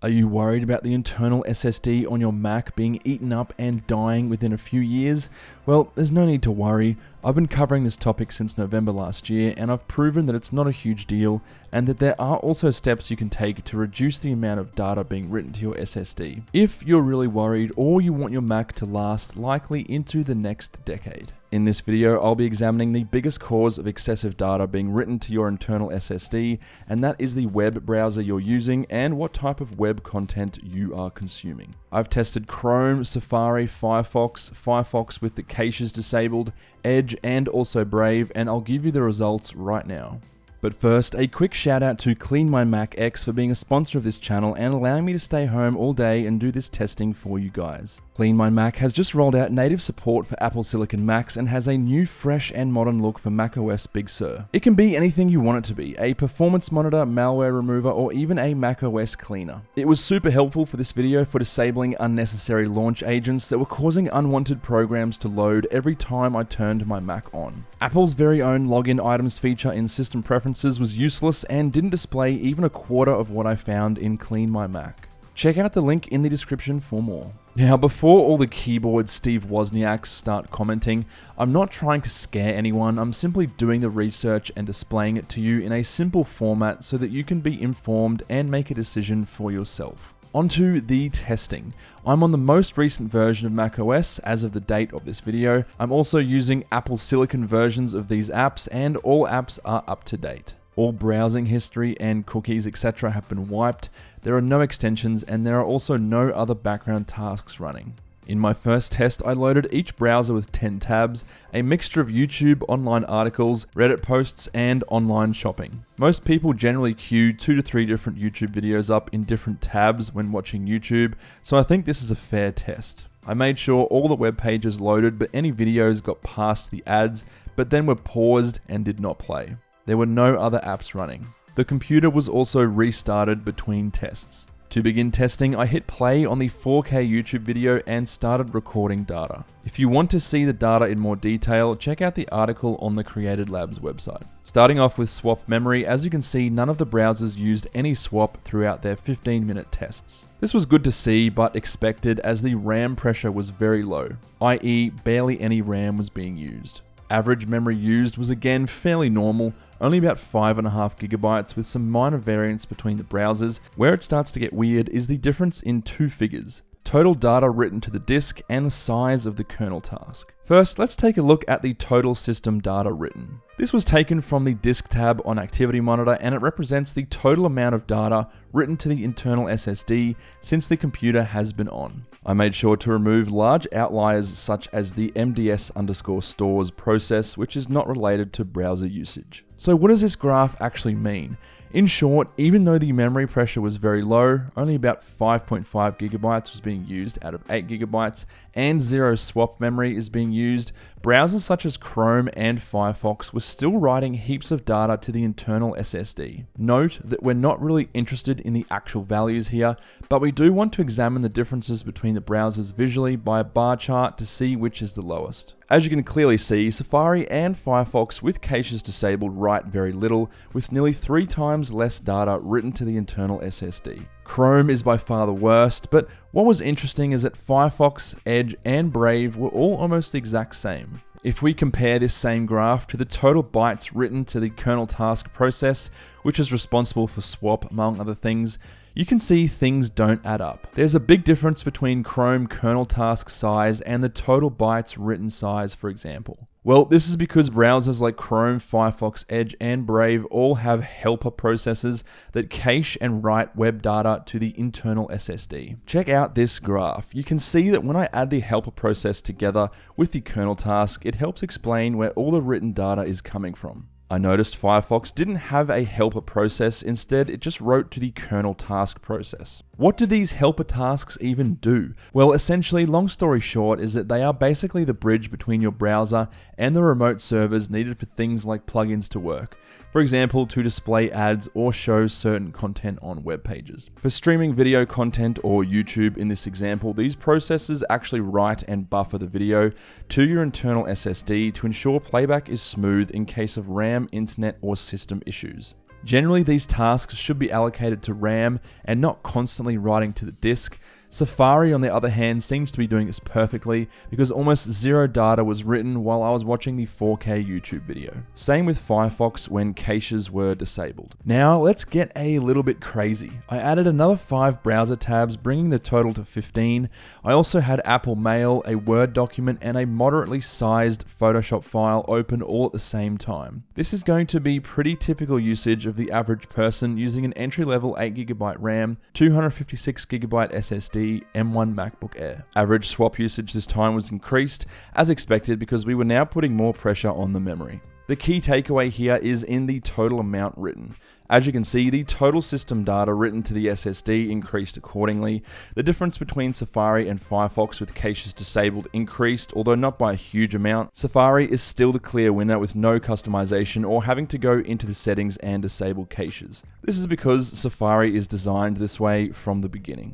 Are you worried about the internal SSD on your Mac being eaten up and dying within a few years? Well, there's no need to worry. I've been covering this topic since November last year, and I've proven that it's not a huge deal, and that there are also steps you can take to reduce the amount of data being written to your SSD, if you're really worried or you want your Mac to last likely into the next decade. In this video, I'll be examining the biggest cause of excessive data being written to your internal SSD, and that is the web browser you're using and what type of web content you are consuming. I've tested Chrome, Safari, Firefox with the caches disabled, Edge, and also Brave, and I'll give you the results right now. But first, a quick shout out to Clean My Mac X for being a sponsor of this channel and allowing me to stay home all day and do this testing for you guys. Clean My Mac has just rolled out native support for Apple Silicon Macs and has a new, fresh and modern look for macOS Big Sur. It can be anything you want it to be, a performance monitor, malware remover, or even a macOS cleaner. It was super helpful for this video for disabling unnecessary launch agents that were causing unwanted programs to load every time I turned my Mac on. Apple's very own login items feature in system preferences was useless and didn't display even a quarter of what I found in Clean My Mac. Check out the link in the description for more. Now, before all the keyboard Steve Wozniaks start commenting, I'm not trying to scare anyone, I'm simply doing the research and displaying it to you in a simple format so that you can be informed and make a decision for yourself. Onto the testing. I'm on the most recent version of macOS as of the date of this video. I'm also using Apple Silicon versions of these apps, and all apps are up to date. All browsing history and cookies, etc. have been wiped. There are no extensions, and there are also no other background tasks running. In my first test, I loaded each browser with 10 tabs, a mixture of YouTube, online articles, Reddit posts, and online shopping. Most people generally queue 2 to 3 different YouTube videos up in different tabs when watching YouTube, so I think this is a fair test. I made sure all the web pages loaded, but any videos got past the ads, but then were paused and did not play. There were no other apps running. The computer was also restarted between tests. To begin testing, I hit play on the 4K YouTube video and started recording data. If you want to see the data in more detail, check out the article on the Created Labs website. Starting off with swap memory, as you can see, none of the browsers used any swap throughout their 15-minute tests. This was good to see, but expected as the RAM pressure was very low, i.e. barely any RAM was being used. Average memory used was again fairly normal, only about 5.5 gigabytes with some minor variance between the browsers. Where it starts to get weird is the difference in two figures: total data written to the disk and the size of the kernel task. First, let's take a look at the total system data written. This was taken from the disk tab on Activity Monitor, and it represents the total amount of data written to the internal SSD since the computer has been on. I made sure to remove large outliers such as the MDS_stores process, which is not related to browser usage. So what does this graph actually mean? In short, even though the memory pressure was very low, only about 5.5 gigabytes was being used out of 8 gigabytes, and zero swap memory is being used, browsers such as Chrome and Firefox were still writing heaps of data to the internal SSD. Note that we're not really interested in the actual values here, but we do want to examine the differences between the browsers visually by a bar chart to see which is the lowest. As you can clearly see, Safari and Firefox with caches disabled write very little, with nearly 3 times less data written to the internal SSD. Chrome is by far the worst, but what was interesting is that Firefox, Edge, and Brave were all almost the exact same. If we compare this same graph to the total bytes written to the kernel task process, which is responsible for swap among other things, you can see things don't add up. There's a big difference between Chrome kernel task size and the total bytes written size, for example. Well, this is because browsers like Chrome, Firefox, Edge, and Brave all have helper processes that cache and write web data to the internal SSD. Check out this graph. You can see that when I add the helper process together with the kernel task, it helps explain where all the written data is coming from. I noticed Firefox didn't have a helper process, instead it just wrote to the kernel task process. What do these helper tasks even do? Well, essentially, long story short, is that they are basically the bridge between your browser and the remote servers needed for things like plugins to work. For example, to display ads or show certain content on web pages. For streaming video content or YouTube in this example, these processes actually write and buffer the video to your internal SSD to ensure playback is smooth in case of RAM, internet, or system issues. Generally, these tasks should be allocated to RAM and not constantly writing to the disk. Safari, on the other hand, seems to be doing this perfectly because almost zero data was written while I was watching the 4K YouTube video. Same with Firefox when caches were disabled. Now let's get a little bit crazy. I added another 5 browser tabs, bringing the total to 15. I also had Apple Mail, a Word document, and a moderately sized Photoshop file open all at the same time. This is going to be pretty typical usage of the average person using an entry-level 8GB RAM, 256GB SSD, M1 MacBook Air. Average swap usage this time was increased, as expected, because we were now putting more pressure on the memory. The key takeaway here is in the total amount written. As you can see, the total system data written to the SSD increased accordingly. The difference between Safari and Firefox with caches disabled increased, although not by a huge amount. Safari is still the clear winner with no customization or having to go into the settings and disable caches. This is because Safari is designed this way from the beginning.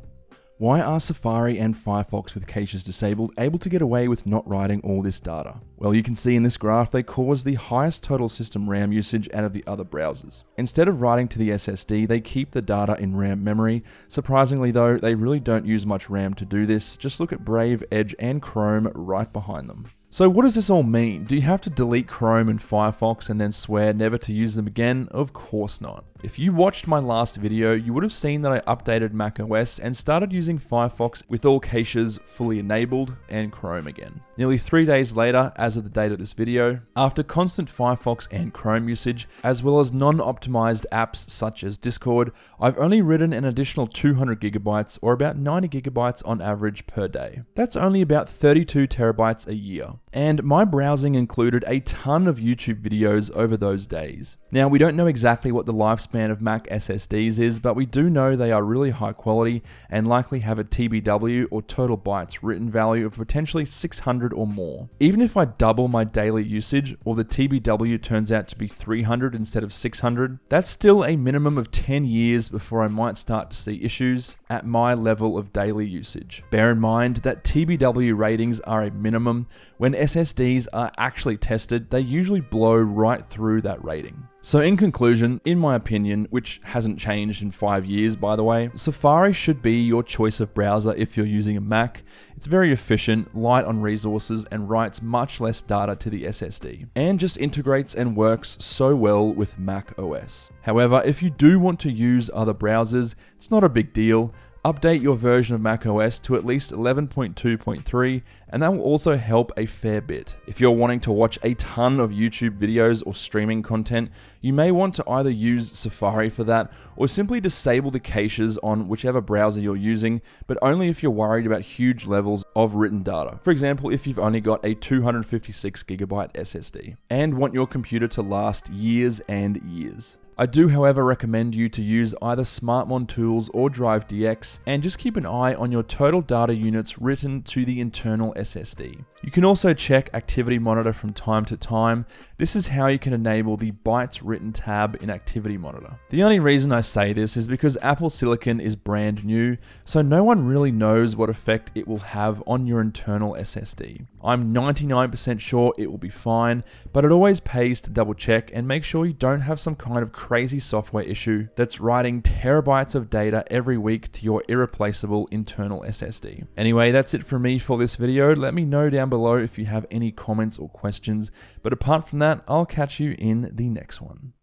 Why are Safari and Firefox with caches disabled able to get away with not writing all this data? Well, you can see in this graph they cause the highest total system RAM usage out of the other browsers. Instead of writing to the SSD, they keep the data in RAM memory. Surprisingly though, they really don't use much RAM to do this. Just look at Brave, Edge, and Chrome right behind them. So what does this all mean? Do you have to delete Chrome and Firefox and then swear never to use them again? Of course not. If you watched my last video, you would have seen that I updated macOS and started using Firefox with all caches fully enabled and Chrome again. Nearly 3 days later, as of the date of this video, after constant Firefox and Chrome usage, as well as non-optimized apps such as Discord, I've only written an additional 200GB or about 90GB on average per day. That's only about 32 terabytes a year. And my browsing included a ton of YouTube videos over those days. Now, we don't know exactly what the lifespan of Mac SSDs is, but we do know they are really high quality and likely have a TBW or total bytes written value of potentially 600 or more. Even if I double my daily usage or the TBW turns out to be 300 instead of 600, that's still a minimum of 10 years before I might start to see issues at my level of daily usage. Bear in mind that TBW ratings are a minimum. When SSDs are actually tested, they usually blow right through that rating. So in conclusion, in my opinion, which hasn't changed in 5 years by the way, Safari should be your choice of browser if you're using a Mac. It's very efficient, light on resources, and writes much less data to the SSD, and just integrates and works so well with Mac OS. However, if you do want to use other browsers, it's not a big deal. Update your version of macOS to at least 11.2.3, and that will also help a fair bit. If you're wanting to watch a ton of YouTube videos or streaming content, you may want to either use Safari for that, or simply disable the caches on whichever browser you're using, but only if you're worried about huge levels of written data. For example, if you've only got a 256GB SSD, and want your computer to last years and years. I do, however, recommend you to use either SmartMon Tools or DriveDX, and just keep an eye on your total data units written to the internal SSD. You can also check Activity Monitor from time to time. This is how you can enable the bytes written tab in Activity Monitor. The only reason I say this is because Apple Silicon is brand new, so no one really knows what effect it will have on your internal SSD. I'm 99% sure it will be fine, but it always pays to double check and make sure you don't have some kind of crazy software issue that's writing terabytes of data every week to your irreplaceable internal SSD. Anyway, that's it from me for this video. Let me know down below if you have any comments or questions, but apart from that, I'll catch you in the next one.